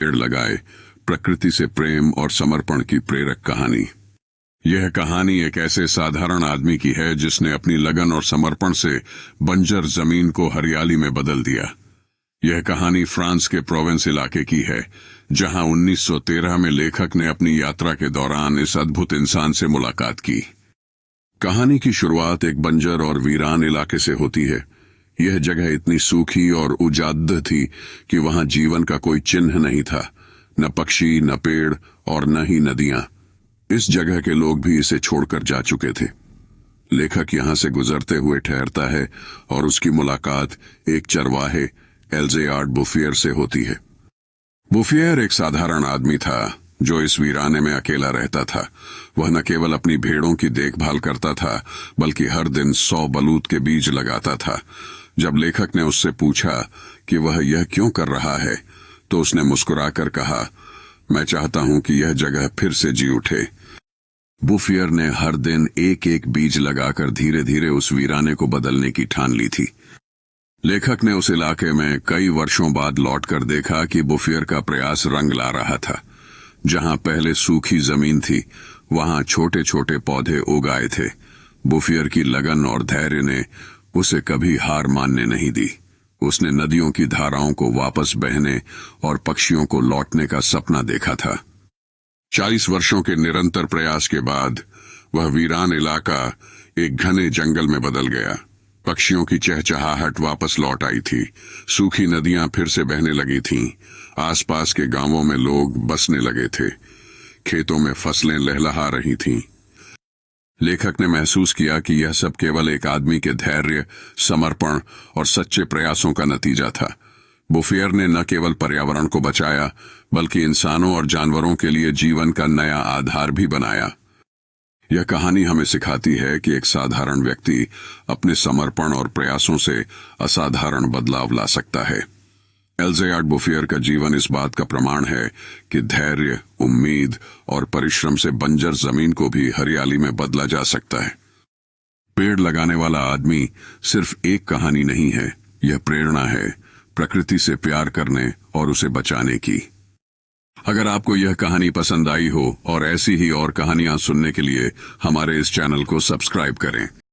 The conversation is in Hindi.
पेड़ लगाए, प्रकृति से प्रेम और समर्पण की प्रेरक कहानी। यह कहानी एक ऐसे साधारण आदमी की है जिसने अपनी लगन और समर्पण से बंजर जमीन को हरियाली में बदल दिया। यह कहानी फ्रांस के प्रोवेंस इलाके की है, जहां 1913 में लेखक ने अपनी यात्रा के दौरान इस अद्भुत इंसान से मुलाकात की। कहानी की शुरुआत एक बंजर और वीरान इलाके से होती है। यह जगह इतनी सूखी और उजाद थी कि वहां जीवन का कोई चिन्ह नहीं था, न पक्षी, न पेड़ और न ही नदियां। इस जगह के लोग भी इसे छोड़कर जा चुके थे। लेखक यहां से गुजरते हुए ठहरता है और उसकी मुलाकात एक चरवाहे एल्ज़ेआर्ड बुफियर से होती है। बुफियर एक साधारण आदमी था जो इस वीराने में अकेला रहता था। वह न केवल अपनी भेड़ों की देखभाल करता था, बल्कि हर दिन 100 बलूत के बीज लगाता था। जब लेखक ने उससे पूछा कि वह यह क्यों कर रहा है, तो उसने मुस्कुराकर कहा, मैं चाहता हूं कि यह जगह फिर से जी उठे। बुफियर ने हर दिन एक एक बीज लगाकर धीरे धीरे उस वीराने को बदलने की ठान ली थी। लेखक ने उस इलाके में कई वर्षों बाद लौटकर देखा कि बुफियर का प्रयास रंग ला रहा था। जहां पहले सूखी जमीन थी, वहां छोटे छोटे पौधे उग आए थे। बुफियर की लगन और धैर्य ने उसे कभी हार मानने नहीं दी। उसने नदियों की धाराओं को वापस बहने और पक्षियों को लौटने का सपना देखा था। 40 वर्षों के निरंतर प्रयास के बाद वह वीरान इलाका एक घने जंगल में बदल गया। पक्षियों की चहचहाहट वापस लौट आई थी। सूखी नदियां फिर से बहने लगी थीं। आसपास के गांवों में लोग बसने लगे थे। खेतों में फसलें लहलहा रही थीं। लेखक ने महसूस किया कि यह सब केवल एक आदमी के धैर्य, समर्पण और सच्चे प्रयासों का नतीजा था। बुफियर ने न केवल पर्यावरण को बचाया, बल्कि इंसानों और जानवरों के लिए जीवन का नया आधार भी बनाया। यह कहानी हमें सिखाती है कि एक साधारण व्यक्ति अपने समर्पण और प्रयासों से असाधारण बदलाव ला सकता है। एल्ज़ेआर्ड बुफियर का जीवन इस बात का प्रमाण है कि धैर्य, उम्मीद और परिश्रम से बंजर जमीन को भी हरियाली में बदला जा सकता है। पेड़ लगाने वाला आदमी सिर्फ एक कहानी नहीं है, यह प्रेरणा है प्रकृति से प्यार करने और उसे बचाने की। अगर आपको यह कहानी पसंद आई हो और ऐसी ही और कहानियां सुनने के लिए हमारे इस चैनल को सब्सक्राइब करें।